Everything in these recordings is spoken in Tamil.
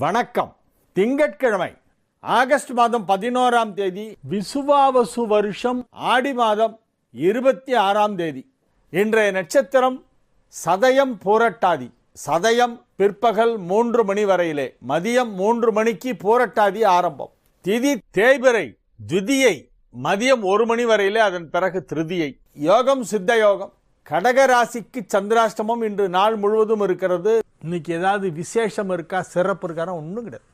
வணக்கம். திங்கட்கிழமை ஆகஸ்ட் மாதம் 11ஆம் தேதி, விசுவாவசு வருஷம் ஆடி மாதம் 26ஆம் தேதி. இன்றைய நட்சத்திரம் சதயம் பூரட்டாதி. சதயம் பிற்பகல் 3 மணி வரையிலே, மதியம் 3 மணிக்கு பூரட்டாதி ஆரம்பம். திதி தேய்பிறை, துதியை மதியம் 1 மணி வரையிலே, அதன் பிறகு திருதியை. யோகம் சித்த யோகம். கடக ராசிக்கு சந்திராஷ்டமம் இன்று நாள் முழுவதும் இருக்கிறது. இன்னைக்கு ஏதாவது விசேஷம் இருக்கா, சிறப்பு இருக்கானா? ஒன்றும் கிடையாது.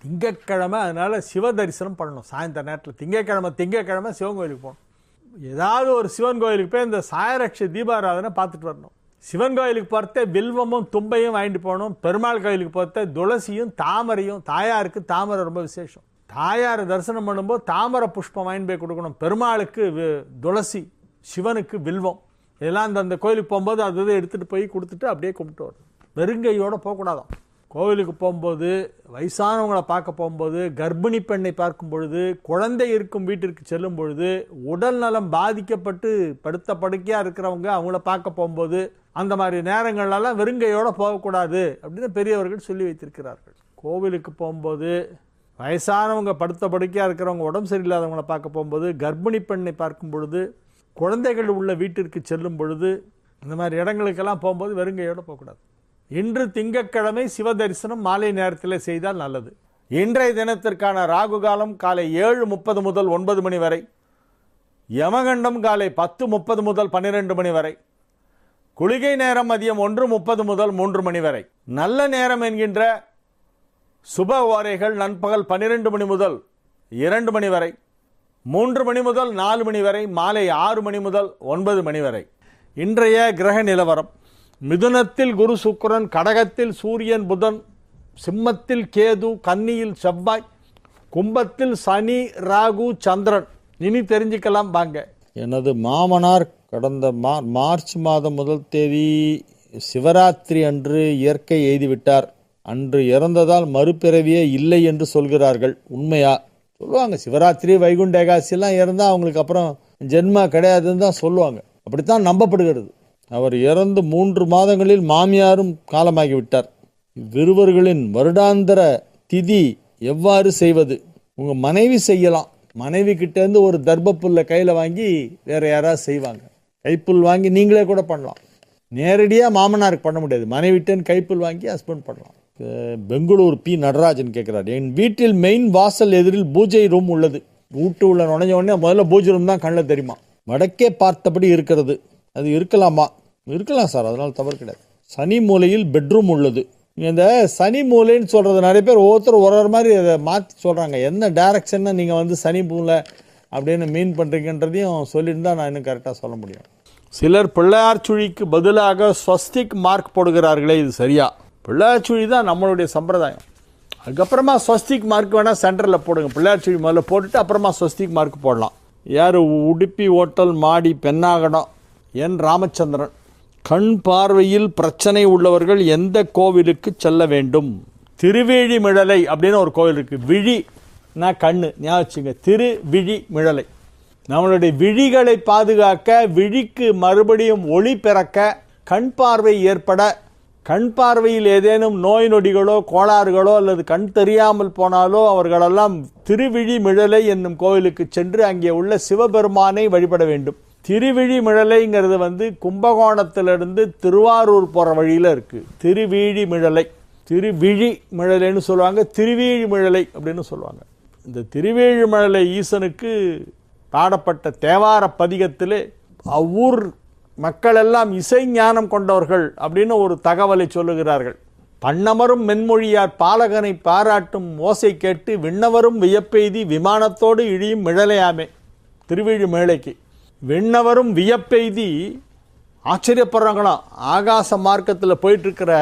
திங்கட்கிழமை, அதனால சிவ தரிசனம் பண்ணணும். சாயந்தர நேரத்தில் திங்கட்கிழமை சிவன் கோயிலுக்கு போகணும். ஏதாவது ஒரு சிவன் கோயிலுக்கு போய் இந்த சாயரட்ச தீபாராதனை பார்த்துட்டு வரணும். சிவன் கோயிலுக்கு போகிறத வில்வமும் தும்பையும் வாங்கிட்டு போகணும். பெருமாள் கோயிலுக்கு போகிறத துளசியும் தாமரையும். தாயாருக்கு தாமரை ரொம்ப விசேஷம். தாயாரை தரிசனம் பண்ணும்போது தாமரை புஷ்பம் வாங்கி போய் கொடுக்கணும். பெருமாளுக்கு துளசி, சிவனுக்கு வில்வம். இதெல்லாம் அந்த கோயிலுக்கு போகும்போது அது எடுத்துகிட்டு போய் கொடுத்துட்டு அப்படியே கும்பிட்டு வரணும். வெறுங்கையோடு போகக்கூடாதான். கோவிலுக்கு போகும்போது, வயசானவங்களை பார்க்க போகும்போது, கர்ப்பிணி பெண்ணை பார்க்கும் பொழுது, குழந்தை இருக்கும் வீட்டிற்கு செல்லும் பொழுது, உடல் நலம் பாதிக்கப்பட்டு படுத்த படுக்கையாக இருக்கிறவங்க அவங்கள பார்க்க போகும்போது, அந்த மாதிரி நேரங்கள்லாம் வெறுங்கையோடு போகக்கூடாது அப்படின்னு பெரியவர்கள் சொல்லி வைத்திருக்கிறார்கள். கோவிலுக்கு போகும்போது, வயசானவங்க படுத்த படுக்கையாக இருக்கிறவங்க, உடம்பு சரியில்லாதவங்களை பார்க்க போகும்போது, கர்ப்பிணி பெண்ணை பார்க்கும் பொழுது, குழந்தைகள் உள்ள வீட்டிற்கு செல்லும் பொழுது, இந்த மாதிரி இடங்களுக்கெல்லாம் போகும்போது வெறுங்கையோடு போகக்கூடாது. இன்று திங்கட்கிழமை சிவ தரிசனம் மாலை நேரத்தில் செய்தால் நல்லது. இன்றைய தினத்திற்கான ராகு காலம் காலை 7:30 முதல் 9 மணி வரை, யமகண்டம் காலை 10:30 முதல் 12 மணி வரை, குளிகை நேரம் மதியம் 1:30 முதல் 3 மணி வரை. நல்ல நேரம் என்கின்ற சுப ஓரைகள் நண்பகல் 12 மணி முதல் 2 மணி வரை, 3 மணி முதல் 4 மணி வரை, மாலை 6 மணி முதல் 9 மணி வரை. இன்றைய கிரக நிலவரம்: மிதுனத்தில் குரு சுக்கிரன், கடகத்தில் சூரியன் புதன், சிம்மத்தில் கேது, கன்னியில் செவ்வாய், கும்பத்தில் சனி ராகு சந்திரன். இனி தெரிஞ்சுக்கலாம் வாங்க. எனது மாமனார் கடந்த மார்ச் மாதம் 1 தேதி சிவராத்திரி அன்று இயற்கை எய்துவிட்டார். அன்று இறந்ததால் மறுபிறவியே இல்லை என்று சொல்கிறார்கள். உண்மையா? சொல்லுவாங்க. சிவராத்திரி, வைகுண்ட ஏகாதசியெல்லாம் இறந்தால் அவங்களுக்கு அப்புறம் ஜென்மா கிடையாதுன்னு தான் சொல்லுவாங்க. அப்படித்தான் நம்பப்படுகிறது. அவர் இறந்து 3 மாதங்களில் மாமியாரும் காலமாகிவிட்டார். இவ்விருவர்களின் வருடாந்திர திதி எவ்வாறு செய்வது? உங்கள் மனைவி செய்யலாம். மனைவி கிட்டேருந்து ஒரு தர்பப்புல்லை கையில் வாங்கி வேறு யாராவது செய்வாங்க. கைப்புல் வாங்கி நீங்களே கூட பண்ணலாம். நேரடியாக மாமனாருக்கு பண்ண முடியாது. மனைவிட்டேன்னு கைப்புல் வாங்கி ஹஸ்பண்ட் பண்ணலாம். பெங்களூர் பி நடராஜன் கேட்குறார், என் வீட்டில் மெயின் வாசல் எதிரில் பூஜை ரூம் உள்ளது. வீட்டு உள்ள நுழைஞ்ச உடனே முதல்ல பூஜை ரூம் தான் கண்ணில் தெரியுமா. வடக்கே பார்த்தபடி இருக்கிறது. அது இருக்கலாமா? இருக்கலாம் சார், அதனால் தவறு கிடையாது. சனி மூலையில் பெட்ரூம் உள்ளது. இந்த சனி மூலைன்னு சொல்கிறது நிறைய பேர் ஒவ்வொருத்தர் ஒரு மாதிரி அதை மாற்றி சொல்கிறாங்க. என்ன டைரக்ஷன்னா நீங்கள் சனி மூலை அப்படின்னு மீன் பண்ணுறீங்கன்றதையும் சொல்லிட்டு தான் நான் இன்னும் கரெக்டாக சொல்ல முடியும். சிலர் பிள்ளையார் சுழிக்கு பதிலாக ஸ்வஸ்திக் மார்க் போடுகிறார்களே, இது சரியா? பிள்ளையார் சுழி தான் நம்மளுடைய சம்பிரதாயம். அதுக்கப்புறமா ஸ்வஸ்திக் மார்க் வேணால் சென்டரில் போடுங்க. பிள்ளையார் சுழி முதல்ல போட்டுட்டு அப்புறமா ஸ்வஸ்திக் மார்க் போடலாம். யார்? உடுப்பி ஓட்டல் மாடி பெண்ணாகடம் என் ராமச்சந்திரன். கண் பார்வையில் பிரச்சனை உள்ளவர்கள் எந்த கோவிலுக்கு செல்ல வேண்டும்? திருவிழிமிழலை அப்படின்னு ஒரு கோவில் இருக்குது. விழினா கண்ணு, ஞாபகம் வச்சுங்க. திருவிழிமிழலை. நம்மளுடைய விழிகளை பாதுகாக்க, விழிக்கு மறுபடியும் ஒளி பிறக்க, கண் பார்வை ஏற்பட, கண் பார்வையில் ஏதேனும் நோய் நொடிகளோ கோளாறுகளோ அல்லது கண் தெரியாமல் போனாலோ அவர்களெல்லாம் திருவிழிமிழலை என்னும் கோவிலுக்கு சென்று அங்கே உள்ள சிவபெருமானை வழிபட வேண்டும். திருவிழிமிழலைங்கிறது கும்பகோணத்திலிருந்து திருவாரூர் போகிற வழியில் இருக்குது. திருவிழிமிழலை, திருவிழிமிழலைன்னு சொல்லுவாங்க, திருவிழிமிழலை அப்படின்னு சொல்லுவாங்க. இந்த திருவிழிமிழலை ஈசனுக்கு பாடப்பட்ட தேவார பதிகத்திலே அவ்வூர் மக்கள் எல்லாம் இசை ஞானம் கொண்டவர்கள் அப்படின்னு ஒரு தகவலை சொல்லுகிறார்கள். பண்ணமரும் மென்மொழியார் பாலகனை பாராட்டும் ஓசை கேட்டு விண்ணவரும் வியப்பெய்தி விமானத்தோடு இழியும் மிழலையாமே. திருவிழிமிழலைக்கு விண்ணவரும் வியப்பெய்தி ஆச்சரியப்படுறாங்களாம். ஆகாச மார்க்கத்தில் போயிட்டுருக்கிற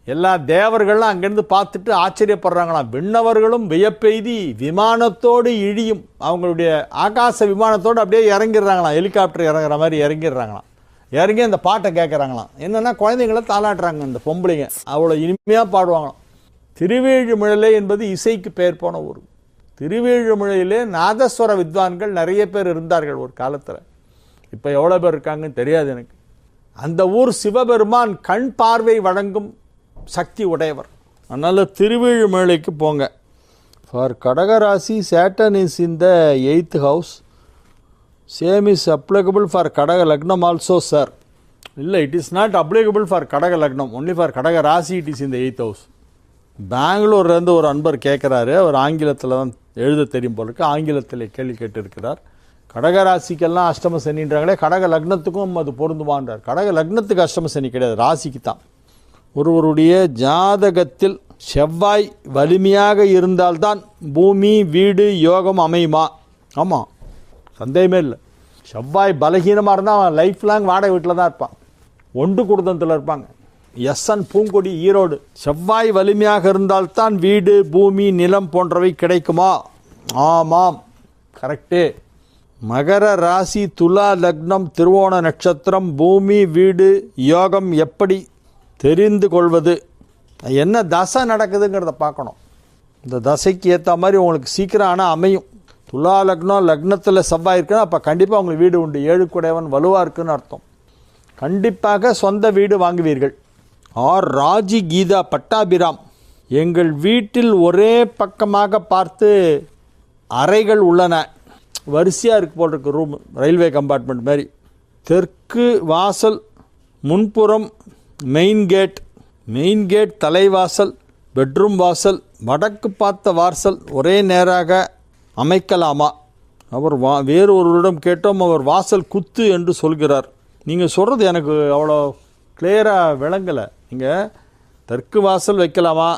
எல்லா தேவர்கள்லாம் அங்கேருந்து பார்த்துட்டு ஆச்சரியப்படுறாங்களாம். விண்ணவர்களும் வியப்பெய்தி விமானத்தோடு இழியும். அவங்களுடைய ஆகாச விமானத்தோடு அப்படியே இறங்கிடுறாங்களாம். ஹெலிகாப்டர் இறங்குற மாதிரி இறங்கிடுறாங்களாம். இறங்கி அந்த பாட்டை கேட்குறாங்களாம். என்னென்னா குழந்தைங்களை தாளாட்டுறாங்க இந்த பொம்பளைங்க. அவ்வளோ இனிமையாக பாடுவாங்களாம். திருவிழிமிழலை என்பது இசைக்கு பெயர் போன ஊர். திருவிழிமிழையிலே நாதஸ்வர வித்வான்கள் நிறைய பேர் இருந்தார்கள் ஒரு காலத்தில். இப்போ எவ்வளோ பேர் இருக்காங்கன்னு தெரியாது எனக்கு. அந்த ஊர் சிவபெருமான் கண் பார்வை வழங்கும் சக்தி உடையவர். அதனால் திருவிழுமலைக்கு போங்க. ஃபார் கடகராசி Saturn is in the 8th house. Same is applicable for கடக லக்னம் ஆல்சோ சார். இல்லை, it is not applicable for கடக லக்னம், ஒன்லி ஃபார் கடக ராசி it is in the 8th house. பெங்களூர்லேருந்து ஒரு அன்பர் கேட்குறாரு, அவர் ஆங்கிலத்தில் தான் எழுத தெரியும் போல இருக்கு, ஆங்கிலத்தில் கேள்வி கேட்டிருக்கிறார். கடகராசிக்கெல்லாம் அஷ்டம சனின்றாங்களே, கடக லக்னத்துக்கும் அது பொருந்துமான்றார். கடக லக்னத்துக்கு அஷ்டம சனி கிடையாது, ராசிக்கு தான். ஒருவருடைய ஜாதகத்தில் செவ்வாய் வலிமையாக இருந்தால்தான் பூமி வீடு யோகம் அமையுமா? ஆமாம், சந்தேகமே இல்லை. செவ்வாய் பலகீனமாக இருந்தால் அவன் லைஃப் லாங் வாடகை வீட்டில் தான் இருப்பான், ஒன்று குடும்பத்தில் இருப்பாங்க. எஸ்என் பூங்கொடி, ஈரோடு. செவ்வாய் வலிமையாக இருந்தால்தான் வீடு பூமி நிலம் போன்றவை கிடைக்குமா? ஆமாம், கரெக்டு. மகர ராசி துலா லக்னம் திருவோண நட்சத்திரம் பூமி வீடு யோகம் எப்படி தெரிந்து கொள்வது? என்ன தசை நடக்குதுங்கிறத பார்க்கணும். இந்த தசைக்கு ஏற்ற மாதிரி உங்களுக்கு சீக்கிரம் ஆனால் அமையும். துலா லக்னம் லக்னத்தில் செவ்வாய் இருக்குன்னா அப்போ கண்டிப்பாக உங்களுக்கு வீடு உண்டு. 7 குடையவன் வலுவாக இருக்குன்னு அர்த்தம். கண்டிப்பாக சொந்த வீடு வாங்குவீர்கள். ஆர் ராஜி கீதா பட்டாபிராம், எங்கள் வீட்டில் ஒரே பக்கமாக பார்த்து அறைகள் உள்ளன, வரிசையாக இருக்கு போல் இருக்கு ரூம், ரயில்வே கம்பார்ட்மெண்ட் மாதிரி. தெற்கு வாசல் முன்புறம் மெயின் கேட் தலைவாசல் பெட்ரூம் வாசல் வடக்கு பார்த்த வாசல் ஒரே நேராக அமைக்கலாமா? அவர் வேறு ஒருவரிடம் கேட்டோம், அவர் வாசல் குத்து என்று சொல்கிறார். நீங்கள் சொல்கிறது எனக்கு அவ்வளோ கிளியராக விளங்கலை. நீங்கள் தெற்கு வாசல் வைக்கலாமா,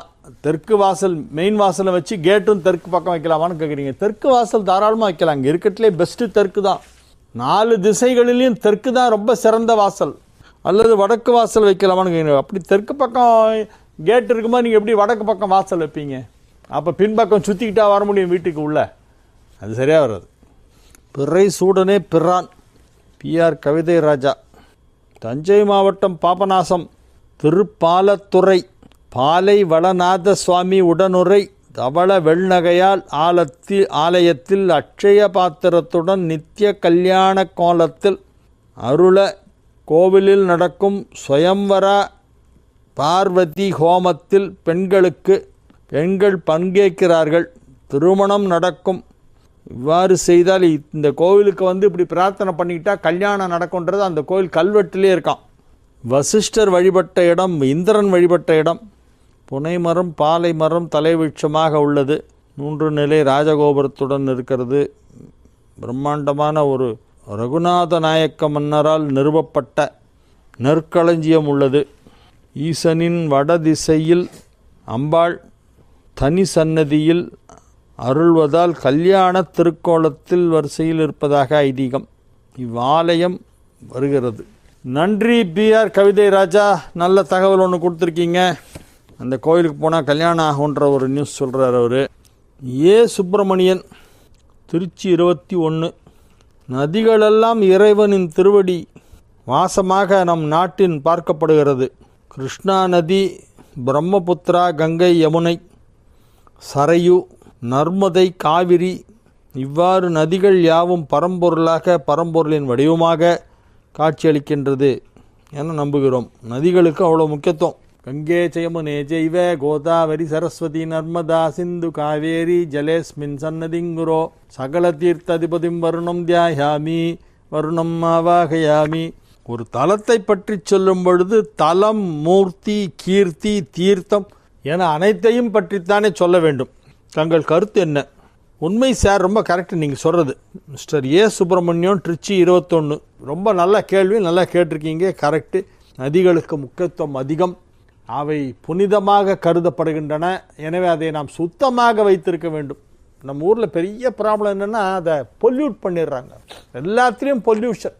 தெற்கு வாசல் மெயின் வாசலை வச்சு கேட்டும் தெற்கு பக்கம் வைக்கலாமான்னு கேட்குறீங்க. தெற்கு வாசல் தாராளமாக வைக்கலாம். இங்கே இருக்கிறதுலே பெஸ்ட்டு தெற்கு தான். 4 திசைகளிலையும் தெற்கு தான் ரொம்ப சிறந்த வாசல். அல்லது வடக்கு வாசல் வைக்கலாமான்னு கேட்குறீங்க. அப்படி தெற்கு பக்கம் கேட் இருக்குமா, நீங்கள் எப்படி வடக்கு பக்கம் வாசல் வைப்பீங்க? அப்போ பின்பக்கம் சுற்றிக்கிட்டா வர முடியும் வீட்டுக்கு உள்ள, அது சரியாக வராது. பிறை சூடனே பிறான். பிஆர் கவிதை ராஜா. தஞ்சை மாவட்டம் பாபநாசம் திருப்பாலத்துறை பாலை வளநாத சுவாமி உடனுரை தவள வெள்நகையால் ஆலயத்தில் அட்சய பாத்திரத்துடன் நித்திய கல்யாண கோலத்தில் அருள கோவிலில் நடக்கும் சுயம்வர பார்வதி ஹோமத்தில் பெண்கள் பங்கேற்கிறார்கள். திருமணம் நடக்கும். இவ்வாறு செய்தால் இந்த கோவிலுக்கு இப்படி பிரார்த்தனை பண்ணிக்கிட்டா கல்யாணம் நடக்கும்ன்றது அந்த கோவில் கல்வெட்டிலே இருக்கான். வசிஷ்டர் வழிபட்ட இடம், இந்திரன் வழிபட்ட இடம். புனைமரம் பாலை மரம் தலைவிருட்சமாக உள்ளது. 3 நிலை ராஜகோபுரத்துடன் இருக்கிறது. பிரம்மாண்டமான ஒரு ரகுநாத நாயக்க மன்னரால் நிறுவப்பட்ட நெற்களஞ்சியம் உள்ளது. ஈசனின் வடதிசையில் அம்பாள் தனி சன்னதியில் அருள்வதால் கல்யாண திருக்கோலத்தில் வரிசையில் இருப்பதாக ஐதீகம். இவ்வாலயம் வருகிறது. நன்றி பிஆர் கவிதை ராஜா, நல்ல தகவல் ஒன்று கொடுத்துருக்கீங்க. அந்த கோயிலுக்கு போனால் கல்யாணம் ஆகுன்ற ஒரு நியூஸ் சொல்கிறார் அவர். ஏ சுப்பிரமணியன், திருச்சி 21. நதிகளெல்லாம் இறைவனின் திருவடி வாசமாக நம் நாட்டின் பார்க்கப்படுகிறது. கிருஷ்ணா நதி, பிரம்மபுத்திரா, கங்கை, யமுனை, சரையு, நர்மதை, காவிரி, இவ்வாறு நதிகள் யாவும் பரம்பொருளின் வடிவமாக காட்சியளிக்கின்றது என நம்புகிறோம். நதிகளுக்கு அவ்வளோ முக்கியத்துவம். கங்கே ஜெயமுனே ஜெய்வ கோதாவரி சரஸ்வதி நர்மதா சிந்து காவேரி ஜலேஸ்மின் சன்னதிங்குரோ சகல தீர்த்ததிபதிம் வருணம் தியாயாமி வருணம் ஆவாகயாமி. ஒரு தலத்தை பற்றி சொல்லும் பொழுது தலம், மூர்த்தி, கீர்த்தி, தீர்த்தம் என அனைத்தையும் பற்றித்தானே சொல்ல வேண்டும். தங்கள் கருத்து என்ன? உண்மை சார், ரொம்ப கரெக்டு நீங்கள் சொல்கிறது. Mister A Subramaniam, Trichy 21. ரொம்ப நல்ல கேள்வி, நல்லா கேட்டிருக்கீங்க. கரெக்டு. நதிகளுக்கு முக்கியத்துவம் அதிகம். அவை புனிதமாக கருதப்படுகின்றன. எனவே அதை நாம் சுத்தமாக வைத்திருக்க வேண்டும். நம்ம ஊரில் பெரிய ப்ராப்ளம் என்னென்னா, அதை பொல்யூட் பண்ணிடுறாங்க. எல்லாத்துலேயும் பொல்யூஷன்.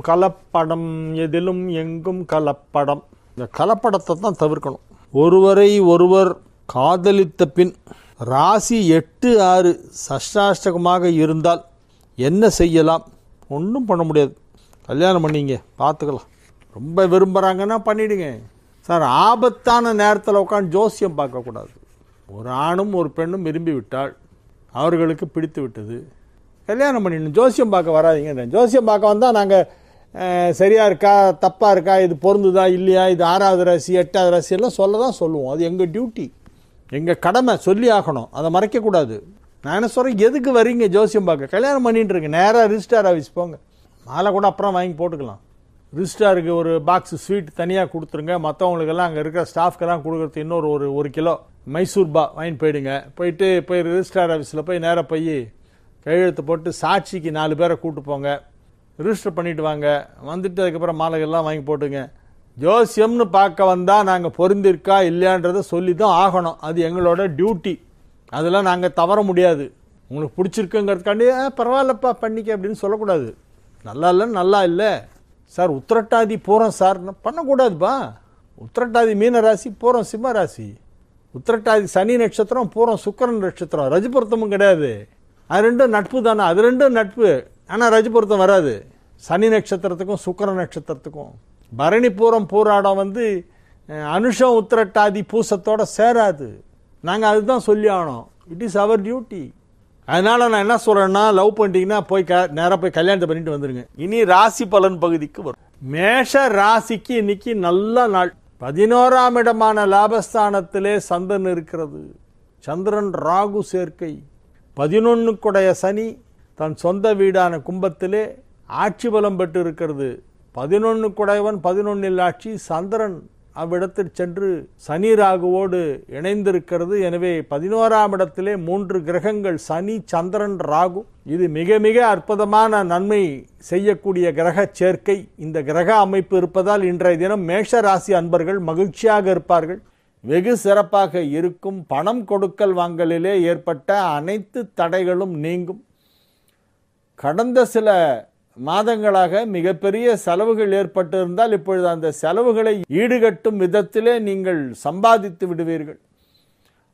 கலப்படம் எதிலும் எங்கும் கலப்படம். இந்த கலப்படத்தை தான் தவிர்க்கணும். ஒருவரை ஒருவர் காதலித்த பின் ராசி 8, 6 சஷ்டாஷ்டகமாக இருந்தால் என்ன செய்யலாம்? ஒன்றும் பண்ண முடியாது. கல்யாணம் பண்ணிங்க, பார்த்துக்கலாம். ரொம்ப விரும்புகிறாங்கன்னா பண்ணிவிடுங்க சார். ஆபத்தான நேரத்தில் உட்காந்து ஜோசியம் பார்க்கக்கூடாது. ஒரு ஆணும் ஒரு பெண்ணும் விரும்பி விட்டால் அவர்களுக்கு பிடித்து விட்டது, கல்யாணம் பண்ணிடணும். ஜோசியம் பார்க்க வராதிங்க. ஜோசியம் பார்க்க வந்தால் நாங்கள் சரியாக இருக்கா தப்பாக இருக்கா, இது பொருந்துதா இல்லையா, இது 6வது ராசி 8வது ராசி எல்லாம் சொல்ல தான் சொல்லுவோம். அது எங்கள் டியூட்டி, எங்கள் கடமை, சொல்லி ஆகணும், அதை மறைக்கக்கூடாது. நான் என்ன சொல்கிறேன், எதுக்கு வரீங்க ஜோசியம் பார்க்க? கல்யாணம் பண்ணிட்டு இருக்கு, நேராக ரிஜிஸ்டார் ஆஃபீஸ் போங்க. மாலை கூட அப்புறம் வாங்கி போட்டுக்கலாம். ரிஜிஸ்டாருக்கு ஒரு பாக்ஸ் ஸ்வீட் தனியாக கொடுத்துருங்க. மற்றவங்களுக்கெல்லாம் அங்கே இருக்கிற ஸ்டாஃப்க்கெல்லாம் கொடுக்குறது இன்னொரு ஒரு கிலோ மைசூர் பா வாங்கிட்டு போயிடுங்க. போய் ரிஜிஸ்டார் ஆஃபீஸில் போய் நேராக போய் கையெழுத்து போட்டு சாட்சிக்கு 4 பேரை கூப்பிட்டு போங்க, ரிஜிஸ்டர் பண்ணிவிட்டு வாங்க. வந்துட்டு அதுக்கப்புறம் மாலைகள்லாம் வாங்கி போட்டுங்க. ஜோசியம்னு பார்க்க வந்தால் நாங்கள் பொருந்திருக்கா இல்லையான்றதை சொல்லி தான் ஆகணும். அது எங்களோட டியூட்டி, அதெல்லாம் நாங்கள் தவற முடியாது. உங்களுக்கு பிடிச்சிருக்குங்கிறதுக்காண்டி பரவாயில்லப்பா பண்ணிக்க அப்படின்னு சொல்லக்கூடாது. நல்லா இல்லைன்னு நல்லா இல்லை சார், உத்திரட்டாதி பூரம் சார் பண்ணக்கூடாதுப்பா. உத்திரட்டாதி மீன ராசி, பூரம் சிம்ம ராசி. உத்திரட்டாதி சனி நட்சத்திரம், பூரம் சுக்கிரன் நட்சத்திரம். ரஜிபுரத்தமும் கிடையாது. அது ரெண்டும் நட்பு தானே, அது ரெண்டும் நட்பு. ஆனால் ரஜிபுரத்தம் வராது சனி நட்சத்திரத்துக்கும் சுக்கிர நட்சத்திரத்துக்கும். பரணி பூரம் பூராடம் அனுஷம் உத்திரட்டாதி பூசத்தோட சேராது. நாங்கள் அதுதான் சொல்லி ஆகணும். It is our duty. அதனால் நான் என்ன சொல்கிறேன்னா, லவ் பண்ணிட்டீங்கன்னா நேராக போய் கல்யாணத்தை பண்ணிட்டு வந்துடுங்க. இனி ராசி பலன் பகுதிக்கு வரும். மேஷ ராசிக்கு இன்னைக்கு நல்ல நாள். 11ஆம் இடமான லாபஸ்தானத்திலே சந்திரன் இருக்கிறது. சந்திரன் ராகு சேர்க்கை. 11க்குடைய சனி தன் சொந்த வீடான கும்பத்திலே ஆட்சி பலம் பெற்று இருக்கிறது. 11க்குடையவன் 11ல் ஆட்சி. சந்திரன் அவ்விடத்தில் சென்று சனி ராகுவோடு இணைந்திருக்கிறது. எனவே 11ஆம் இடத்திலே 3 கிரகங்கள், சனி சந்திரன் ராகு. இது மிக மிக அற்புதமான நன்மை செய்யக்கூடிய கிரக சேர்க்கை. இந்த கிரக அமைப்பு இருப்பதால் இன்றைய தினம் மேஷ ராசி அன்பர்கள் மகிழ்ச்சியாக இருப்பார்கள், வெகு சிறப்பாக இருக்கும். பணம் கொடுக்கல் வாங்கலிலே ஏற்பட்ட அனைத்து தடைகளும் நீங்கும். கடந்த சில மாதங்களாக மிகப்பெரிய செலவுகள் ஏற்பட்டிருந்தால் இப்பொழுது அந்த செலவுகளை ஈடுகட்டும் விதத்திலே நீங்கள் சம்பாதித்து விடுவீர்கள்.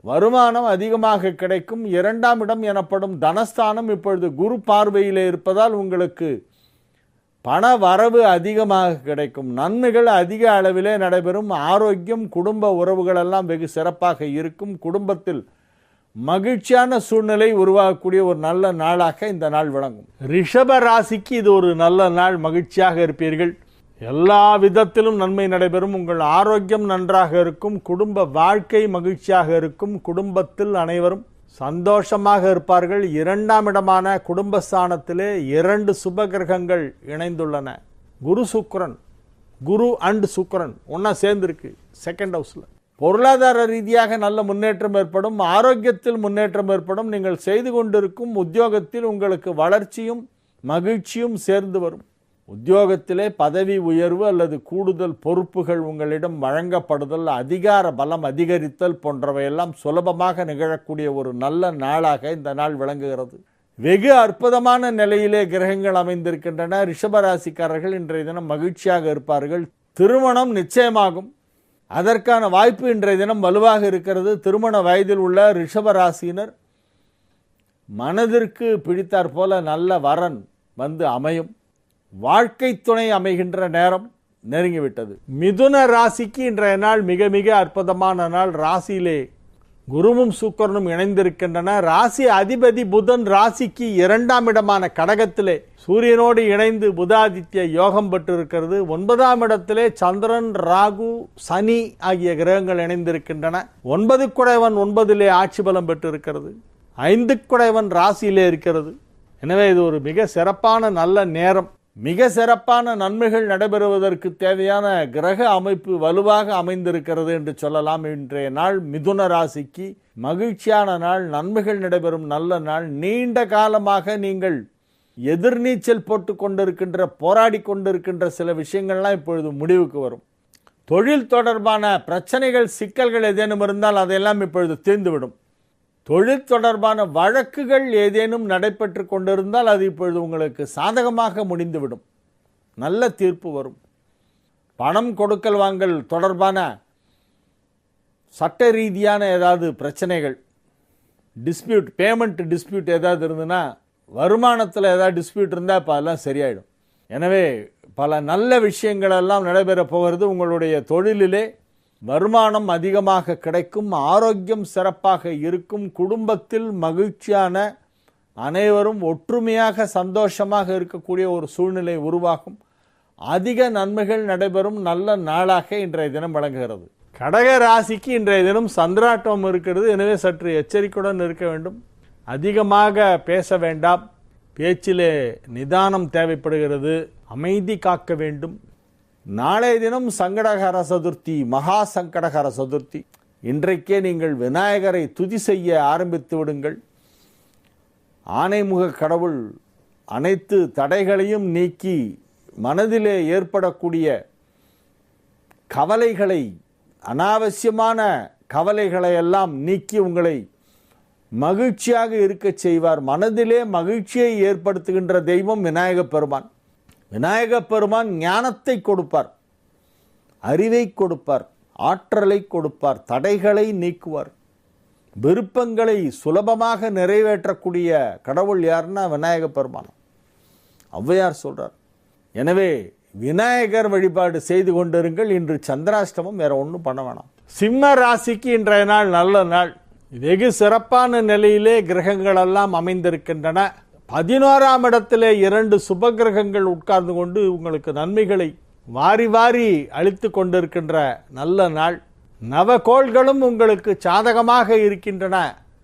வருமானம் அதிகமாக கிடைக்கும். 2ஆம் இடம் எனப்படும் தனஸ்தானம் இப்பொழுது குரு பார்வையிலே இருப்பதால் உங்களுக்கு பண வரவு அதிகமாக கிடைக்கும். நன்மைகள் அதிக அளவிலே நடைபெறும். ஆரோக்கியம், குடும்ப உறவுகள் எல்லாம் வெகு சிறப்பாக இருக்கும். குடும்பத்தில் மகிழ்ச்சியான சூழ்நிலை உருவாகக்கூடிய ஒரு நல்ல நாளாக இந்த நாள் விளங்கும். ரிஷப ராசிக்கு இது ஒரு நல்ல நாள். மகிழ்ச்சியாக இருப்பீர்கள். எல்லா விதத்திலும் நன்மை நடைபெறும். உங்கள் ஆரோக்கியம் நன்றாக இருக்கும். குடும்ப வாழ்க்கை மகிழ்ச்சியாக இருக்கும். குடும்பத்தில் அனைவரும் சந்தோஷமாக இருப்பார்கள். 2ஆம் இடமான குடும்பஸ்தானத்திலே 2 சுப கிரகங்கள் இணைந்துள்ளன. குரு அண்ட் சுக்கிரன் ஒன்னா சேர்ந்திருக்கு 2nd ஹவுஸ்ல. பொருளாதார ரீதியாக நல்ல முன்னேற்றம் ஏற்படும். ஆரோக்கியத்தில் முன்னேற்றம் ஏற்படும். நீங்கள் செய்து கொண்டிருக்கும் உத்தியோகத்தில் உங்களுக்கு வளர்ச்சியும் மகிழ்ச்சியும் சேர்ந்து வரும். உத்தியோகத்திலே பதவி உயர்வு அல்லது கூடுதல் பொறுப்புகள் உங்களிடம் வழங்கப்படுதல், அதிகார பலம் அதிகரித்தல் போன்றவையெல்லாம் சுலபமாக நிகழக்கூடிய ஒரு நல்ல நாளாக இந்த நாள் விளங்குகிறது. வெகு அற்புதமான நிலையிலே கிரகங்கள் அமைந்திருக்கின்றன. ரிஷபராசிக்காரர்கள் இன்றைய தினம் மகிழ்ச்சியாக இருப்பார்கள். திருமணம் நிச்சயமாகும். அதற்கான வாய்ப்பு இன்றைய தினம் வலுவாக இருக்கிறது. திருமண வயதில் உள்ள ரிஷபராசியினர் மனதிற்கு பிடித்தாற் போல நல்ல வரன் அமையும். வாழ்க்கை துணை அமைகின்ற நேரம் நெருங்கிவிட்டது. மிதுன ராசிக்கு இன்றைய நாள் மிக மிக அற்புதமான நாள். ராசியிலே குருவும் சுக்கிரனும் இணைந்திருக்கின்றன. ராசி அதிபதி புதன் ராசிக்கு 2ஆம் இடமான கடகத்திலே சூரியனோடு இணைந்து புதாதித்ய யோகம் பெற்றிருக்கிறது. 9ஆம் இடத்திலே சந்திரன் ராகு சனி ஆகிய கிரகங்கள் இணைந்திருக்கின்றன. 9க்குடையவன் 9லே ஆட்சி பலம் பெற்றிருக்கிறது. 5க்குடையவன் ராசியிலே இருக்கிறது. எனவே இது ஒரு மிக சிறப்பான நல்ல நேரம். மிக சிறப்பான நன்மைகள் நடைபெறுவதற்கு தேவையான கிரக அமைப்பு வலுவாக அமைந்திருக்கிறது என்று சொல்லலாம். இன்றைய நாள் மிதுன ராசிக்கு மகிழ்ச்சியான நாள். நன்மைகள் நடைபெறும் நல்ல நாள். நீண்ட காலமாக நீங்கள் எதிர்நீச்சல் போட்டு கொண்டிருக்கின்ற, போராடி கொண்டிருக்கின்ற சில விஷயங்கள்லாம் இப்பொழுது முடிவுக்கு வரும். தொழில் தொடர்பான பிரச்சனைகள், சிக்கல்கள் ஏதேனும் இருந்தால் அதையெல்லாம் இப்பொழுது தீர்ந்துவிடும். தொழில் தொடர்பான வழக்குகள் ஏதேனும் நடைபெற்று கொண்டிருந்தால் அது இப்பொழுது உங்களுக்கு சாதகமாக முடிந்துவிடும். நல்ல தீர்ப்பு வரும். பணம் கொடுக்கல் வாங்கல் தொடர்பான சட்ட ரீதியான ஏதாவது பிரச்சனைகள், டிஸ்பியூட், பேமெண்ட் டிஸ்பியூட் ஏதாவது இருந்ததுன்னா, வருமானத்தில் ஏதாவது டிஸ்பியூட் இருந்தால் இப்போ அதெல்லாம் சரியாயிடும். எனவே பல நல்ல விஷயங்கள் எல்லாம் நடைபெற போகிறது. உங்களுடைய தொழிலிலே வருமானம் அதிகமாக கிடைக்கும். ஆரோக்கியம் சிறப்பாக இருக்கும். குடும்பத்தில் மகிழ்ச்சியான, அனைவரும் ஒற்றுமையாக சந்தோஷமாக இருக்கக்கூடிய ஒரு சூழ்நிலை உருவாகும். அதிக நன்மைகள் நடைபெறும் நல்ல நாளாக இன்றைய தினம் வழங்குகிறது. கடக ராசிக்கு இன்றைய தினம் சந்திராட்டம் இருக்கிறது. எனவே சற்று எச்சரிக்கையுடன் இருக்க வேண்டும். அதிகமாக பேச வேண்டாம். பேச்சிலே நிதானம் தேவைப்படுகிறது. அமைதி காக்க வேண்டும். நாளைய தினம் சங்கடஹர சதுர்த்தி, மகா சங்கடஹர சதுர்த்தி. இன்றைக்கே நீங்கள் விநாயகரை துதி செய்ய ஆரம்பித்து விடுங்கள். ஆனைமுக கடவுள் அனைத்து தடைகளையும் நீக்கி மனதிலே ஏற்படக்கூடிய கவலைகளை, அனாவசியமான கவலைகளை எல்லாம் நீக்கி உங்களை மகிழ்ச்சியாக இருக்க செய்வார். மனதிலே மகிழ்ச்சியை ஏற்படுத்துகின்ற தெய்வம் விநாயகப் பெருமான். விநாயகப் பெருமான் ஞானத்தை கொடுப்பார், அறிவை கொடுப்பார், ஆற்றலை கொடுப்பார், தடைகளை நீக்குவார். விருப்பங்களை சுலபமாக நிறைவேற்றக்கூடிய கடவுள் யாருன்னா விநாயகப் பெருமான். ஔவையார் சொல்றார். எனவே விநாயகர் வழிபாடு செய்து கொண்டிருங்கள். இன்று சந்திராஷ்டமம், வேற ஒன்றும் பண்ண வேணாம். சிம்ம ராசிக்கு இன்றைய நாள் நல்ல நாள். வெகு சிறப்பான நிலையிலே கிரகங்கள் எல்லாம் அமைந்திருக்கின்றன. 11ஆம் இடத்திலே 2 சுப கிரகங்கள் உட்கார்ந்து கொண்டு உங்களுக்கு நன்மைகளை வாரி வாரி அளித்து கொண்டிருக்கின்ற நல்ல நாள். நவகோள்களும் உங்களுக்கு சாதகமாக இருக்கின்றன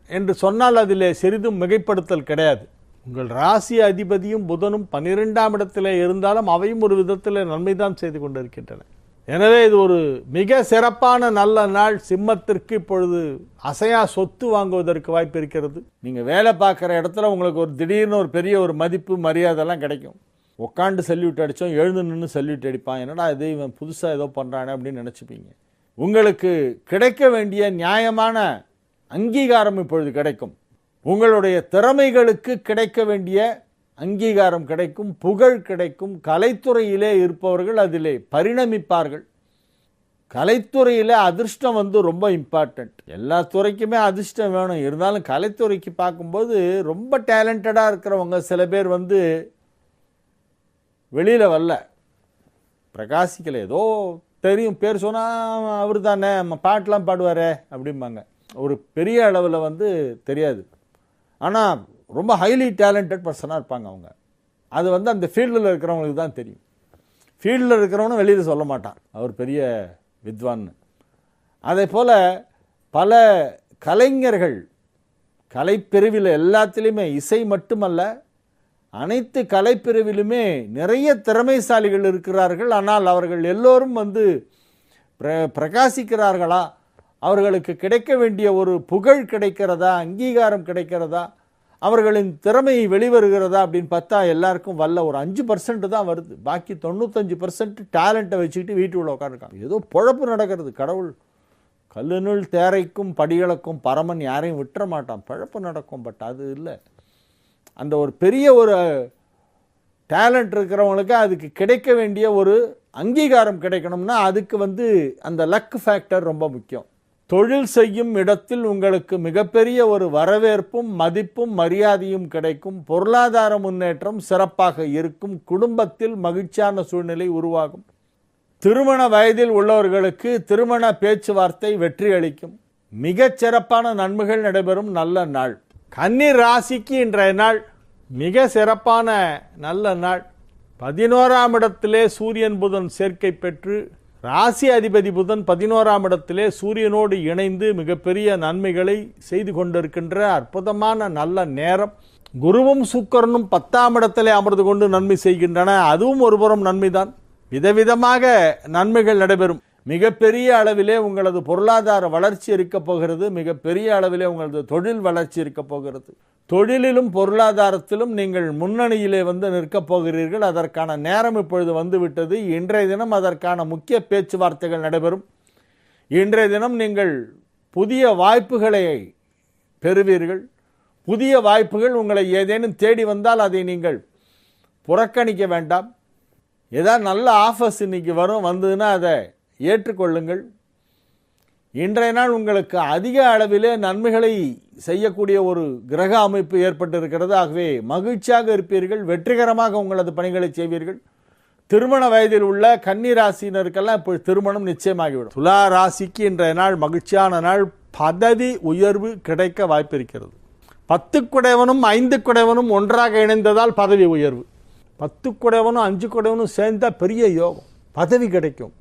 என்று சொன்னால் அதிலே சிறிதும் மிகைப்படுத்தல் கிடையாது. உங்கள் ராசி அதிபதியும் புதனும் 12ஆம் இடத்திலே இருந்தாலும் அவையும் ஒரு விதத்தில் நன்மைதான் செய்து கொண்டிருக்கின்றன. எனவே இது ஒரு மிக சிறப்பான நல்ல நாள். சிம்மத்திற்கு இப்பொழுது அசையா சொத்து வாங்குவதற்கு வாய்ப்பு இருக்கிறது. நீங்கள் வேலை பார்க்குற இடத்துல உங்களுக்கு ஒரு திடீர்னு ஒரு பெரிய ஒரு மதிப்பு மரியாதைலாம் கிடைக்கும். உட்காந்து சல்யூட் அடித்தோம், எழுந்து நின்று சல்யூட் அடிப்பான், என்னடா இது இவன் புதுசாக ஏதோ பண்ணுறானே அப்படின்னு நினச்சிப்பீங்க. உங்களுக்கு கிடைக்க வேண்டிய நியாயமான அங்கீகாரம் இப்பொழுது கிடைக்கும். உங்களுடைய திறமைகளுக்கு கிடைக்க வேண்டிய அங்கீகாரம் கிடைக்கும், புகழ் கிடைக்கும். கலைத்துறையிலே இருப்பவர்கள் அதிலே பரிணமிப்பார்கள். கலைத்துறையில் அதிர்ஷ்டம் ரொம்ப இம்பார்ட்டண்ட். எல்லா துறைக்குமே அதிர்ஷ்டம் வேணும். இருந்தாலும் கலைத்துறைக்கு பார்க்கும்போது ரொம்ப டேலண்டடாக இருக்கிறவங்க சில பேர் வெளியில் வரல, பிரகாசிக்கலை. ஏதோ தெரியும், பேர் சொன்னால் அவர் தானே பாட்டெலாம் பாடுவாரே அப்படிம்பாங்க. ஒரு பெரிய அளவில் தெரியாது. ஆனால் ரொம்ப ஹைலி டேலண்டட் பர்சனாக இருப்பாங்க அவங்க. அது அந்த ஃபீல்டில் இருக்கிறவங்களுக்கு தான் தெரியும். ஃபீல்டில் இருக்கிறவனும் வெளியில் சொல்ல மாட்டான் அவர் பெரிய வித்வான்னு. அதே போல் பல கலைஞர்கள் கலைப்பிரிவில் எல்லாத்திலையுமே, இசை மட்டுமல்ல அனைத்து கலைப்பிரிவிலுமே நிறைய திறமைசாலிகள் இருக்கிறார்கள். ஆனால் அவர்கள் எல்லோரும் பிரகாசிக்கிறார்களா? அவர்களுக்கு கிடைக்க வேண்டிய ஒரு புகழ் கிடைக்கிறதா, அங்கீகாரம் கிடைக்கிறதா, அவர்களின் திறமை வெளிவருகிறதா அப்படின்னு பார்த்தா எல்லாருக்கும் ஒரு 5% தான் வருது. பாக்கி 95% டேலண்ட்டை வச்சுக்கிட்டு வீட்டுக்குள்ள உட்காந்துருக்காங்க. ஏதோ பொழப்பு நடக்கிறது. கடவுள் கல்லுனுள் தேரைக்கும் படிகளுக்கும் பரமன் யாரையும் விட்டுற மாட்டான். பழப்பு நடக்கும். பட் அது இல்லை. அந்த ஒரு பெரிய ஒரு டேலண்ட் இருக்கிறவங்களுக்கு அதுக்கு கிடைக்க வேண்டிய ஒரு அங்கீகாரம் கிடைக்கணும்னா அதுக்கு அந்த லக் ஃபேக்டர் ரொம்ப முக்கியம். தொழில் செய்யும் இடத்தில் உங்களுக்கு மிகப்பெரிய ஒரு வரவேற்பும் மதிப்பும் மரியாதையும் கிடைக்கும். பொருளாதார முன்னேற்றம் சிறப்பாக இருக்கும். குடும்பத்தில் மகிழ்ச்சியான சூழ்நிலை உருவாகும். திருமண வயதில் உள்ளவர்களுக்கு திருமண பேச்சுவார்த்தை வெற்றி அளிக்கும். மிகச் சிறப்பான நன்மைகள் நடைபெறும் நல்ல நாள். கன்னி ராசிக்கு இன்றைய நாள் மிக சிறப்பான நல்ல நாள். 11ஆம் இடத்திலே சூரியன் புதன் சேர்க்கை பெற்று, ராசி அதிபதி புதன் 11ஆம் இடத்திலே சூரியனோடு இணைந்து மிகப்பெரிய நன்மைகளை செய்து கொண்டிருக்கின்ற அற்புதமான நல்ல நேரம். குருவும் சுக்கிரனும் 10ஆம் இடத்திலே அமர்ந்து கொண்டு நன்மை செய்கின்றன. அதுவும் ஒருபுறம் நன்மைதான். விதவிதமாக நன்மைகள் நடைபெறும். மிகப்பெரிய அளவிலே உங்களது பொருளாதார வளர்ச்சி இருக்கப் போகிறது. மிகப்பெரிய அளவிலே உங்களது தொழில் வளர்ச்சி இருக்கப் போகிறது. தொழிலிலும் பொருளாதாரத்திலும் நீங்கள் முன்னணியிலே நிற்கப் போகிறீர்கள். அதற்கான நேரம் இப்பொழுது வந்துவிட்டது. இன்றைய தினம் அதற்கான முக்கிய பேச்சுவார்த்தைகள் நடைபெறும். இன்றைய தினம் நீங்கள் புதிய வாய்ப்புகளை பெறுவீர்கள். புதிய வாய்ப்புகள் உங்களை ஏதேனும் தேடி வந்தால் அதை நீங்கள் புறக்கணிக்க வேண்டாம். ஏதாவது நல்ல ஆஃபர்ஸ் இன்னைக்கு வந்ததுன்னா அதை ஏற்றுக்கொள்ளுங்கள். இன்றைய நாள் உங்களுக்கு அதிக அளவிலே நன்மைகளை செய்யக்கூடிய ஒரு கிரக அமைப்பு ஏற்பட்டிருக்கிறது. ஆகவே மகிழ்ச்சியாக இருப்பீர்கள். வெற்றிகரமாக உங்களது பணிகளை செய்வீர்கள். திருமண வயதில் உள்ள கன்னி ராசியினருக்கெல்லாம் இப்போ திருமணம் நிச்சயமாகிவிடும். துலா ராசிக்கு இன்றைய நாள் மகிழ்ச்சியான நாள். பதவி உயர்வு கிடைக்க வாய்ப்பு இருக்கிறது. 10 குடைவனும் 5 குடைவனும் ஒன்றாக இணைந்ததால் பதவி உயர்வு. 10 குடைவனும் 5 குடைவனும் சேர்ந்தா பெரிய யோகம், பதவி கிடைக்கும்.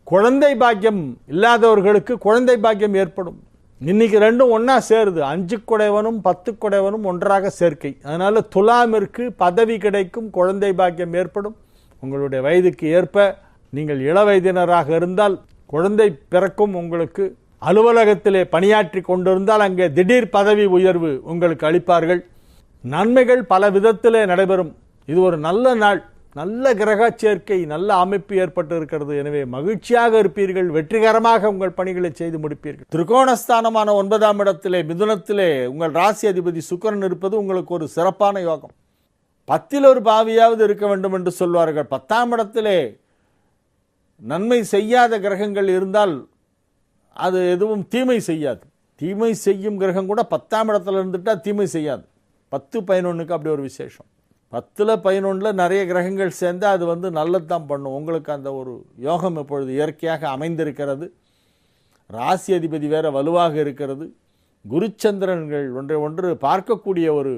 குழந்தை பாக்கியம் இல்லாதவர்களுக்கு குழந்தை பாக்கியம் ஏற்படும். இன்னைக்கு ரெண்டும் ஒன்றா சேருது, 5 குடைவனும் 10 குடைவனும் ஒன்றாக சேர்க்கை. அதனால் துலாமிற்கு பதவி கிடைக்கும், குழந்தை பாக்கியம் ஏற்படும். உங்களுடைய வயதுக்கு ஏற்ப நீங்கள் இளவயதினராக இருந்தால் குழந்தை பிறக்கும். உங்களுக்கு அலுவலகத்திலே பணியாற்றி கொண்டிருந்தால் அங்கே திடீர் பதவி உயர்வு உங்களுக்கு அளிப்பார்கள். நன்மைகள் பல விதத்திலே நடைபெறும். இது ஒரு நல்ல நாள், நல்ல கிரக சேர்க்கை, நல்ல அமைப்பு ஏற்பட்டு இருக்கிறது. எனவே மகிழ்ச்சியாக இருப்பீர்கள், வெற்றிகரமாக உங்கள் பணிகளை செய்து முடிப்பீர்கள். திரிகோணஸ்தானமான 9ஆம் இடத்திலே மிதுனத்திலே உங்கள் ராசி அதிபதி சுக்கிரன் இருப்பது உங்களுக்கு ஒரு சிறப்பான யோகம். 10ல் ஒரு பாவியாவது இருக்க வேண்டும் என்று சொல்வார்கள். 10ஆம் இடத்திலே நன்மை செய்யாத கிரகங்கள் இருந்தால் அது எதுவும் தீமை செய்யாது. தீமை செய்யும் கிரகம் கூட 10ஆம் இடத்துல இருந்துட்டா தீமை செய்யாது. 10, 11க்கு அப்படி ஒரு விசேஷம். 10ல் 11ல் நிறைய கிரகங்கள் சேர்ந்து அது நல்லது தான் பண்ணும். உங்களுக்கு அந்த ஒரு யோகம் இப்பொழுது இயற்கையாக அமைந்திருக்கிறது. ராசி அதிபதி வேற வலுவாக இருக்கிறது. குருச்சந்திரன்கள் ஒன்றை ஒன்று பார்க்கக்கூடிய ஒரு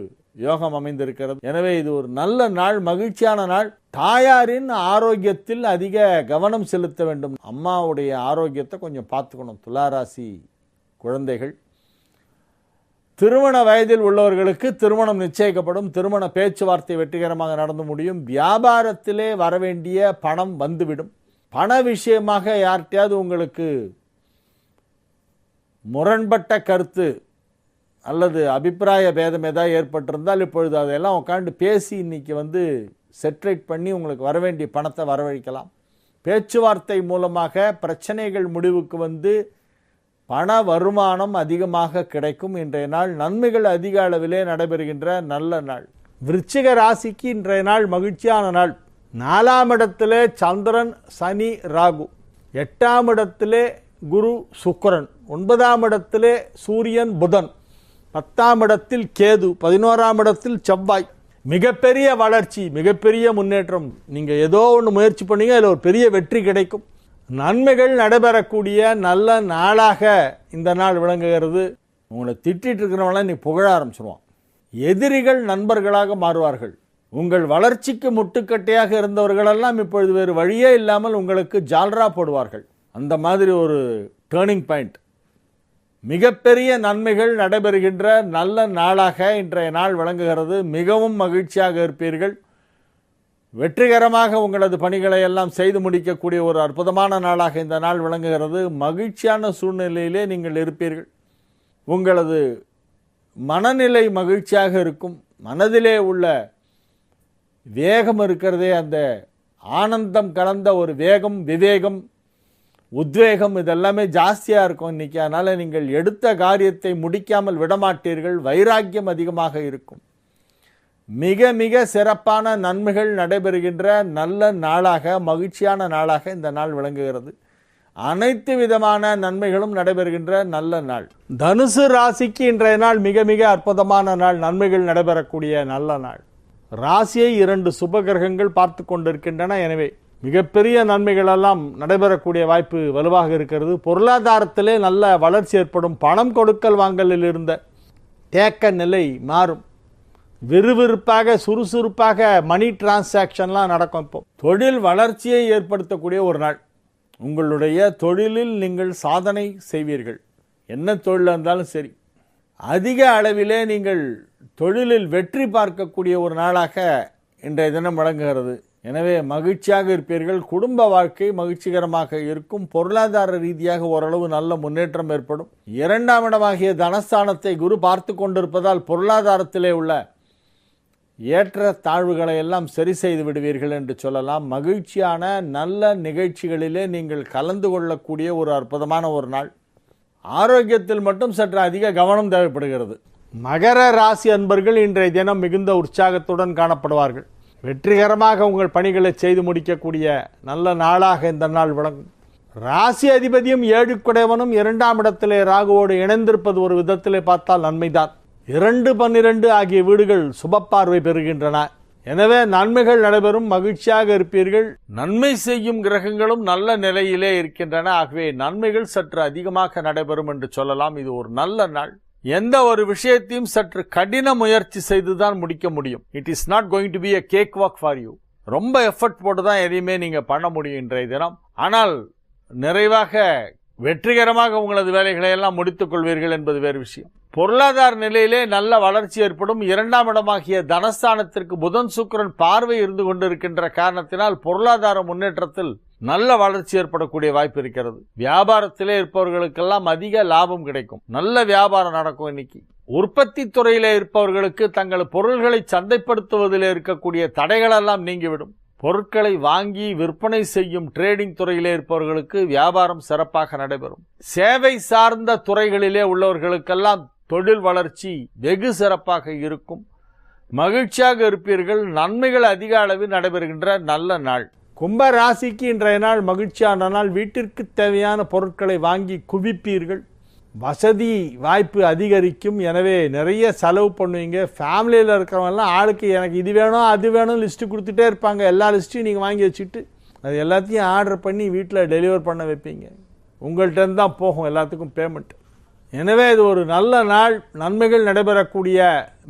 யோகம் அமைந்திருக்கிறது. எனவே இது ஒரு நல்ல நாள், மகிழ்ச்சியான நாள். தாயாரின் ஆரோக்கியத்தில் அதிக கவனம் செலுத்த வேண்டும். அம்மாவுடைய ஆரோக்கியத்தை கொஞ்சம் பார்த்துக்கணும். துளாராசி குழந்தைகள், திருமண வயதில் உள்ளவர்களுக்கு திருமணம் நிச்சயிக்கப்படும். திருமண பேச்சுவார்த்தை வெற்றிகரமாக நடந்து முடியும். வியாபாரத்திலே வரவேண்டிய பணம் வந்துவிடும். பண விஷயமாக யார்கிட்டையாவது உங்களுக்கு முரண்பட்ட கருத்து அல்லது அபிப்பிராய பேதம் ஏதாவது ஏற்பட்டிருந்தால் இப்பொழுது அதையெல்லாம் உட்காந்து பேசி இன்னைக்கு செட்ரேட் பண்ணி உங்களுக்கு வரவேண்டிய பணத்தை வரவழைக்கலாம். பேச்சுவார்த்தை மூலமாக பிரச்சனைகள் முடிவுக்கு பண வருமானம் அதிகமாக கிடைக்கும். இன்றைய நாள் நன்மைகள் அதிக அளவிலே நடைபெறுகின்ற நல்ல நாள். விருச்சிக ராசிக்கு இன்றைய நாள் மகிழ்ச்சியான நாள். 4ஆம் இடத்திலே சந்திரன், சனி, ராகு. 8ஆம் இடத்திலே குரு, சுக்கிரன். 9ஆம் இடத்திலே சூரியன், புதன். 10ஆம் இடத்தில் கேது. 11ஆம் இடத்தில் செவ்வாய். மிகப்பெரிய வளர்ச்சி, மிகப்பெரிய முன்னேற்றம். நீங்கள் ஏதோ ஒன்று முயற்சி பண்ணீங்க, அதில் ஒரு பெரிய வெற்றி கிடைக்கும். நன்மைகள் நடைபெறக்கூடிய நல்ல நாளாக இந்த நாள் விளங்குகிறது. உங்களை திட்டிட்டு இருக்கிறவங்களாம் நீ புகழ ஆரம்பிச்சிருவான். எதிரிகள் நண்பர்களாக மாறுவார்கள். உங்கள் வளர்ச்சிக்கு முட்டுக்கட்டையாக இருந்தவர்களெல்லாம் இப்பொழுது வேறு வழியே இல்லாமல் உங்களுக்கு ஜால்ரா போடுவார்கள். அந்த மாதிரி ஒரு டேர்னிங் பாயிண்ட். மிகப்பெரிய நன்மைகள் நடைபெறுகின்ற நல்ல நாளாக இன்றைய நாள் விளங்குகிறது. மிகவும் மகிழ்ச்சியாக இருப்பீர்கள். வெற்றிகரமாக உங்களது பணிகளை எல்லாம் செய்து முடிக்கக்கூடிய ஒரு அற்புதமான நாளாக இந்த நாள் விளங்குகிறது. மகிழ்ச்சியான சூழ்நிலையிலே நீங்கள் இருப்பீர்கள். உங்களது மனநிலை மகிழ்ச்சியாக இருக்கும். மனதிலே உள்ள வேகம் இருக்கிறதே, அந்த ஆனந்தம் கலந்த ஒரு வேகம், விவேகம், உத்வேகம், இதெல்லாமே ஜாஸ்தியாக இருக்கும் இன்னைக்கு. அதனால் நீங்கள் எடுத்த காரியத்தை முடிக்காமல் விடமாட்டீர்கள். வைராக்கியம் அதிகமாக இருக்கும். மிக மிக சிறப்பான நன்மைகள் நடைபெறுகின்ற நல்ல நாளாக, மகிழ்ச்சியான நாளாக இந்த நாள் விளங்குகிறது. அனைத்து விதமான நன்மைகளும் நடைபெறுகின்ற நல்ல நாள். தனுசு ராசிக்கு இன்றைய நாள் மிக மிக அற்புதமான நாள். நன்மைகள் நடைபெறக்கூடிய நல்ல நாள். ராசியை 2 சுப கிரகங்கள் பார்த்து கொண்டிருக்கின்றன. எனவே மிகப்பெரிய நன்மைகள் எல்லாம் நடைபெறக்கூடிய வாய்ப்பு வலுவாக இருக்கிறது. பொருளாதாரத்திலே நல்ல வளர்ச்சி ஏற்படும். பணம் கொடுக்கல் வாங்கலில் இருந்த தேக்க நிலை மாறும். விறுவிறுப்பாக, சுறுசுறுப்பாக மணி டிரான்சாக்ஷன்லாம் நடக்கும். இப்போ தொழில் வளர்ச்சியை ஏற்படுத்தக்கூடிய ஒரு நாள். உங்களுடைய தொழிலில் நீங்கள் சாதனை செய்வீர்கள். என்ன தொழில் இருந்தாலும் சரி, அதிக அளவிலே நீங்கள் தொழிலில் வெற்றி பார்க்கக்கூடிய ஒரு நாளாக இன்றைய தினம் விளங்குகிறது. எனவே மகிழ்ச்சியாக இருப்பீர்கள். குடும்ப வாழ்க்கை மகிழ்ச்சிகரமாக இருக்கும். பொருளாதார ரீதியாக ஓரளவு நல்ல முன்னேற்றம் ஏற்படும். 2ஆம் இடமாகிய தனஸ்தானத்தை குரு பார்த்து கொண்டிருப்பதால் பொருளாதாரத்திலே உள்ள ஏற்ற தாழ்வுகளை எல்லாம் சரி செய்து விடுவீர்கள் என்று சொல்லலாம். மகிழ்ச்சியான நல்ல நிகழ்ச்சிகளிலே நீங்கள் கலந்து கொள்ளக்கூடிய ஒரு அற்புதமான ஒரு நாள். ஆரோக்கியத்தில் மட்டும் சற்று அதிக கவனம் தேவைப்படுகிறது. மகர ராசி அன்பர்கள் இன்றைய தினம் மிகுந்த உற்சாகத்துடன் காணப்படுவார்கள். வெற்றிகரமாக உங்கள் பணிகளை செய்து முடிக்கக்கூடிய நல்ல நாளாக இந்த நாள் விளங்கும். ராசி அதிபதியும் 7 குடைவனும் 2ஆம் இடத்திலே ராகுவோடு இணைந்திருப்பது ஒரு விதத்திலே பார்த்தால் நன்மைதான். 2, 12 ஆகிய வீடுகள் சுபப்பார்வை பெறுகின்றன. எனவே நன்மைகள் நடைபெறும். மகிழ்ச்சியாக இருப்பீர்கள். நன்மை செய்யும் கிரகங்களும் நல்ல நிலையிலே இருக்கின்றன. ஆகவே நன்மைகள் சற்று அதிகமாக நடைபெறும் என்று சொல்லலாம். இது ஒரு நல்ல நாள். எந்த ஒரு விஷயத்தையும் சற்று கடின முயற்சி செய்துதான் முடிக்க முடியும். It is not going to be a cake walk for you. ரொம்ப எஃபர்ட் போட்டு தான் எதையுமே நீங்கள் பண்ண முடியும் இன்றைய தினம். ஆனால் நிறைவாக வெற்றிகரமாக உங்களது வேலைகளை எல்லாம் முடித்துக் கொள்வீர்கள் என்பது வேறு விஷயம். பொருளாதார நிலையிலே நல்ல வளர்ச்சி ஏற்படும். 2ஆம் இடமாகிய தனஸ்தானத்திற்கு புதன் சுக்கிரன் பார்வை இருந்து கொண்டிருக்கின்ற காரணத்தினால் பொருளாதார முன்னேற்றத்தில் நல்ல வளர்ச்சி ஏற்படக்கூடிய வாய்ப்பு இருக்கிறது. வியாபாரத்திலே இருப்பவர்களுக்கெல்லாம் அதிக லாபம் கிடைக்கும். நல்ல வியாபாரம் நடக்கும். இன்னைக்கு உற்பத்தி துறையிலே இருப்பவர்களுக்கு தங்கள் பொருள்களை சந்தைப்படுத்துவதில் இருக்கக்கூடிய தடைகளெல்லாம் நீங்கிவிடும். பொருட்களை வாங்கி விற்பனை செய்யும் ட்ரேடிங் துறையிலே இருப்பவர்களுக்கு வியாபாரம் சிறப்பாக நடைபெறும். சேவை சார்ந்த துறைகளிலே உள்ளவர்களுக்கெல்லாம் தொழில் வளர்ச்சி வெகு சிறப்பாக இருக்கும். மகிழ்ச்சியாக இருப்பீர்கள். நன்மைகள் அதிக அளவில் நடைபெறுகின்ற நல்ல நாள். கும்ப ராசிக்கு இன்றைய நாள் மகிழ்ச்சியான நாள். வீட்டிற்கு தேவையான பொருட்களை வாங்கி குவிப்பீர்கள். வசதி வாய்ப்பு அதிகரிக்கும். எனவே நிறைய செலவு பண்ணுவீங்க. ஃபேமிலியில் இருக்கிறவங்கலாம் ஆளுக்கு எனக்கு இது வேணும் அது வேணும் லிஸ்ட்டு கொடுத்துட்டே இருப்பாங்க. எல்லா லிஸ்ட்டையும் நீங்கள் வாங்கி வச்சுட்டு அது எல்லாத்தையும் ஆர்டர் பண்ணி வீட்டில் டெலிவர் பண்ண வைப்பீங்க. உங்கள்கிட்ட தான் போகும் எல்லாத்துக்கும் பேமெண்ட். எனவே இது ஒரு நல்ல நாள். நன்மைகள் நடைபெறக்கூடிய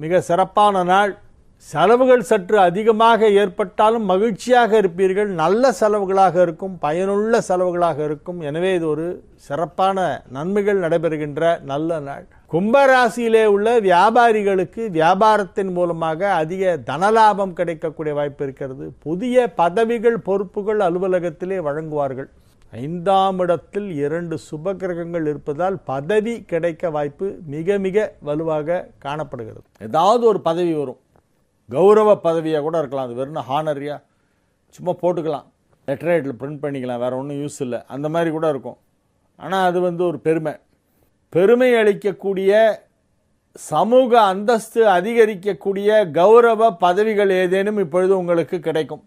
மிக சிறப்பான நாள். செலவுகள் சற்று அதிகமாக ஏற்பட்டாலும் மகிழ்ச்சியாக இருப்பீர்கள். நல்ல செலவுகளாக இருக்கும். பயனுள்ள செலவுகளாக இருக்கும். எனவே இது ஒரு சிறப்பான நன்மைகள் நடைபெறுகின்ற நல்ல நாள். கும்பராசியிலே உள்ள வியாபாரிகளுக்கு வியாபாரத்தின் மூலமாக அதிக தனலாபம் கிடைக்கக்கூடிய வாய்ப்பு இருக்கிறது. புதிய பதவிகள் பொறுப்புகள் அலுவலகத்திலே வழங்குவார்கள். 5ஆம் இடத்தில் 2 சுப கிரகங்கள் இருப்பதால் பதவி கிடைக்க வாய்ப்பு மிக மிக வலுவாக காணப்படுகிறது. ஏதாவது ஒரு பதவி வரும். கௌரவ பதவியாக கூட இருக்கலாம். அது வெறும் ஹானரியா சும்மா போட்டுக்கலாம். லெட்டரேட்டில் பிரிண்ட் பண்ணிக்கலாம். வேறு ஒன்றும் யூஸ் இல்லை. அந்த மாதிரி கூட இருக்கும். ஆனால் அது ஒரு பெருமை அளிக்கக்கூடிய சமூக அந்தஸ்து அதிகரிக்கக்கூடிய கௌரவ பதவிகள் ஏதேனும் இப்பொழுது உங்களுக்கு கிடைக்கும்.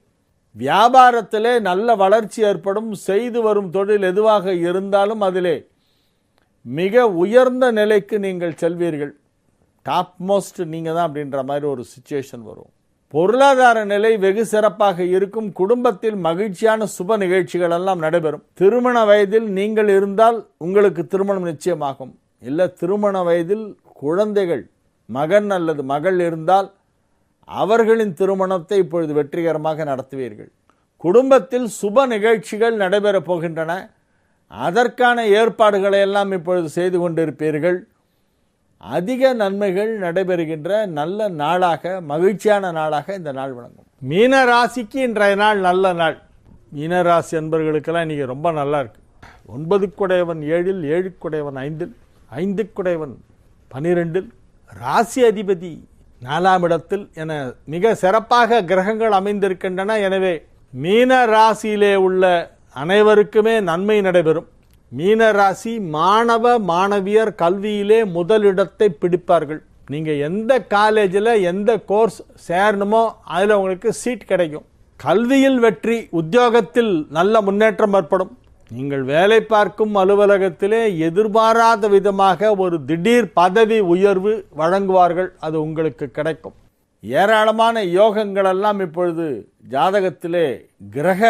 வியாபாரத்திலே நல்ல வளர்ச்சி ஏற்படும். செய்து வரும் தொழில் எதுவாக இருந்தாலும் அதிலே மிக உயர்ந்த நிலைக்கு நீங்கள் செல்வீர்கள். டாப் மோஸ்ட் நீங்கள் தான் அப்படின்ற மாதிரி ஒரு சிச்சுவேஷன் வரும். பொருளாதார நிலை வெகு சிறப்பாக இருக்கும். குடும்பத்தில் மகிழ்ச்சியான சுப நிகழ்ச்சிகள் எல்லாம் நடைபெறும். திருமண வயதில் நீங்கள் இருந்தால் உங்களுக்கு திருமணம் நிச்சயமாகும். இல்லை திருமண வயதில் குழந்தைகள் மகன் அல்லது மகள் இருந்தால் அவர்களின் திருமணத்தை இப்பொழுது வெற்றிகரமாக நடத்துவீர்கள். குடும்பத்தில் சுப நிகழ்ச்சிகள் நடைபெறப் போகின்றன. அதற்கான ஏற்பாடுகளை எல்லாம் இப்பொழுது செய்து கொண்டிருப்பீர்கள். அதிக நன்மைகள் நடைபெறுகின்ற நல்ல நாளாக மகிழ்ச்சியான நாளாக இந்த நாள் விளங்கும். மீன ராசிக்கு இன்றைய நாள் நல்ல நாள். மீனராசி என்பவர்களுக்கெல்லாம் இன்றைக்கி ரொம்ப நல்லா இருக்கு. 9 7 7 5 5 12 ராசி அதிபதி 4ஆம் இடத்தில் என மிக சிறப்பாக கிரகங்கள் அமைந்திருக்கின்றன. எனவே மீன ராசியிலே உள்ள அனைவருக்குமே நன்மை நடைபெறும். மீன ராசி மாணவ மாணவியர் கல்வியிலே முதலிடத்தை பிடிப்பார்கள். நீங்கள் எந்த காலேஜில் எந்த கோர்ஸ் சேரணுமோ அதில் உங்களுக்கு சீட் கிடைக்கும். கல்வியில் வெற்றி, உத்தியோகத்தில் நல்ல முன்னேற்றம் ஏற்படும். நீங்கள் வேலை பார்க்கும் அலுவலகத்திலே எதிர்பாராத விதமாக ஒரு திடீர் பதவி உயர்வு வழங்குவார்கள். அது உங்களுக்கு கிடைக்கும். ஏராளமான யோகங்கள் எல்லாம் இப்பொழுது ஜாதகத்திலே கிரக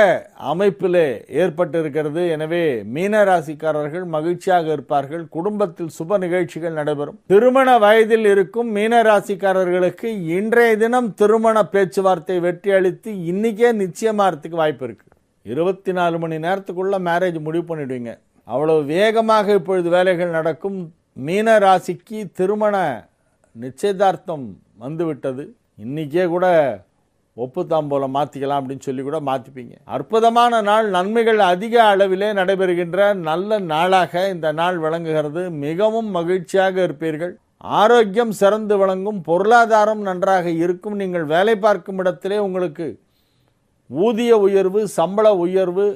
அமைப்பிலே ஏற்பட்டிருக்கிறது. எனவே மீனராசிக்காரர்கள் மகிழ்ச்சியாக இருப்பார்கள். குடும்பத்தில் சுப நிகழ்ச்சிகள் நடைபெறும். திருமண வயதில் இருக்கும் மீனராசிக்காரர்களுக்கு இன்றைய தினம் திருமண பேச்சுவார்த்தை வெற்றி அளித்து இன்னைக்கே நிச்சயமாகிறதுக்கு வாய்ப்பு இருக்கு. 24 மணி நேரத்துக்குள்ள மேரேஜ் முடிவு பண்ணிடுவீங்க. அவ்வளவு வேகமாக இப்பொழுது வேலைகள் நடக்கும். மீன ராசிக்கு திருமண நிச்சயதார்த்தம் வந்துவிட்டது. இன்னைக்கே கூட ஒப்புத்தாம்போல மாற்றிக்கலாம் அப்படின்னு சொல்லி கூட மாற்றிப்பீங்க. அற்புதமான நாள். நன்மைகள் அதிக அளவிலே நடைபெறுகின்ற நல்ல நாளாக இந்த நாள் விளங்குகிறது. மிகவும் மகிழ்ச்சியாக இருப்பீர்கள். ஆரோக்கியம் சிறந்து விளங்கும். பொருளாதாரம் நன்றாக இருக்கும். நீங்கள் வேலை பார்க்கும் இடத்திலே உங்களுக்கு ஊதிய உயர்வு, சம்பள உயர்வு,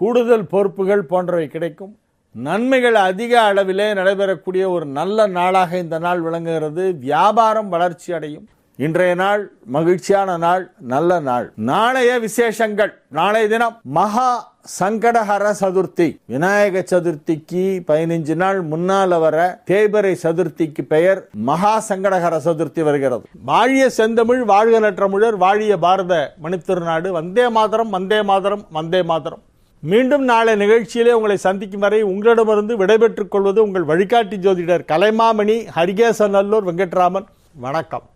கூடுதல் பொறுப்புகள் போன்றவை கிடைக்கும். நன்மைகள் அதிக அளவிலே நடைபெறக்கூடிய ஒரு நல்ல நாளாக இந்த நாள் விளங்குகிறது. வியாபாரம் வளர்ச்சி அடையும். இன்றைய நாள் மகிழ்ச்சியான நாள், நல்ல நாள். நாளைய விசேஷங்கள். நாளைய தினம் மகா சங்கடஹர சதுர்த்தி. விநாயக சதுர்த்திக்கு 15 நாள் முன்னால் வர தேய்பிறை சதுர்த்திக்கு பெயர் மகா சங்கடஹர சதுர்த்தி வருகிறது. வாழிய செந்தமிழ், வாழ்க நற்றமிழர், வாழிய பாரத மணித்திருநாடு. வந்தே மாதரம், வந்தே மாதரம், வந்தே மாதரம். மீண்டும் நாளை நிகழ்ச்சியிலே உங்களை சந்திக்கும் வரை உங்களிடமிருந்து விடைபெற்றுக் கொள்வது உங்கள் வழிகாட்டி ஜோதிடர் கலைமாமணி ஹரிகேசநல்லூர் வெங்கட்ராமன். வணக்கம்.